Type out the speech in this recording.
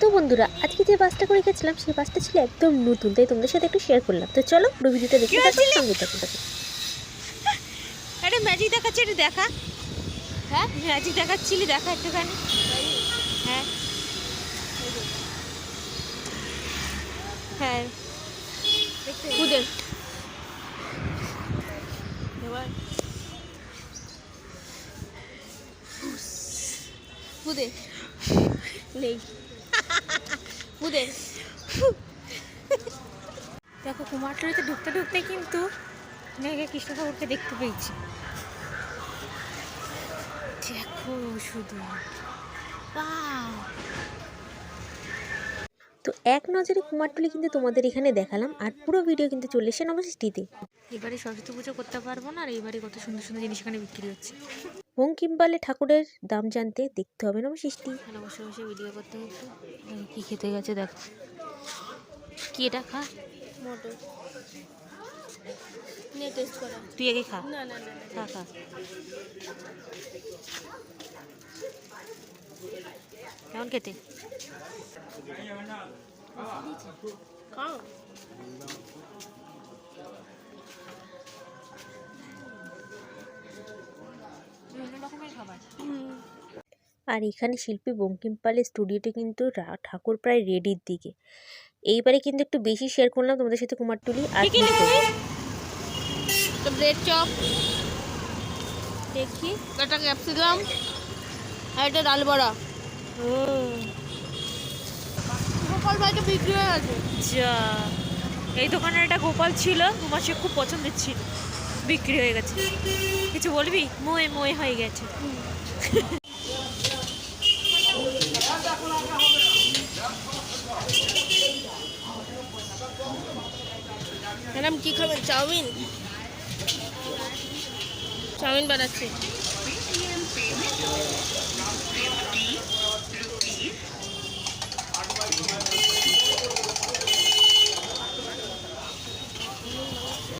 তো বন্ধুরা, আজকে যে বাসটা করে গেছিলাম সেই বাসটা ছিল একদম নতুন, তাই তোমাদের সাথে একটু শেয়ার করলাম। তো চলো পুরো ভিডিওটা দেখতে থাকো, সঙ্গে থাকো। আরে ম্যাজিক দেখাচ্ছে, এটা দেখা। হ্যাঁ ম্যাজিক দেখাচ্ছিলি, দেখা একটুখানি। হ্যাঁ হ্যাঁ খুদে খুদে নেই খুদে। দেখো কুমারটুলিতে ঢুকতে ঢুকতে কিন্তু মেঘে কৃষ্ণ ঠাকুরকে দেখতে পেয়েছি। দেখো শুধু ওয়াও। তো এক নজরে কুমারটুলি কিন্তু তোমাদের এখানে দেখালাম, আর পুরো ভিডিও কিন্তু চলে এসে নবসৃষ্টিতে। এবারে সরস্বতী পুজো করতে পারবো না, আর এইবারে কত সুন্দর সুন্দর জিনিস এখানে বিক্রি হচ্ছে। বঙ্কিমপালে ঠাকুরের দাম জানতে দেখতে হবে নবসৃষ্টি। এখানে বসে বসে ভিডিও করতে হতো। কি খেতে গেছে দেখো, কি এটা খা, মটর নিয়ে টেস্ট করা। তুই আগে খা। না না না খা খা। কেমন খেতে? খাও। বিভিন্ন রকমের খাবার। আর এখানে শিল্পী বঙ্কিমপালের স্টুডিওতে কিন্তু ঠাকুর প্রায় রেডির দিকে। এইবারে কিন্তু একটু বেশি শেয়ার করলাম তোমাদের সাথে কুমারটুলি। আর তো ব্রেড চপ দেখি, একটা ক্যাপসিকাম আর একটা ডাল বড়া। গোপাল ভাইকে বিক্রি হয়ে গেছে। যা, এই দোকানের একটা গোপাল ছিল, তোমার সে খুব পছন্দের ছিল, বিক্রি হয়ে গেছে। কিছু বলবি? মোয়ে মোয়ে হয়ে গেছে। ম্যাডাম কি খাবেন? চাউমিন, চাউমিন বানাচ্ছি।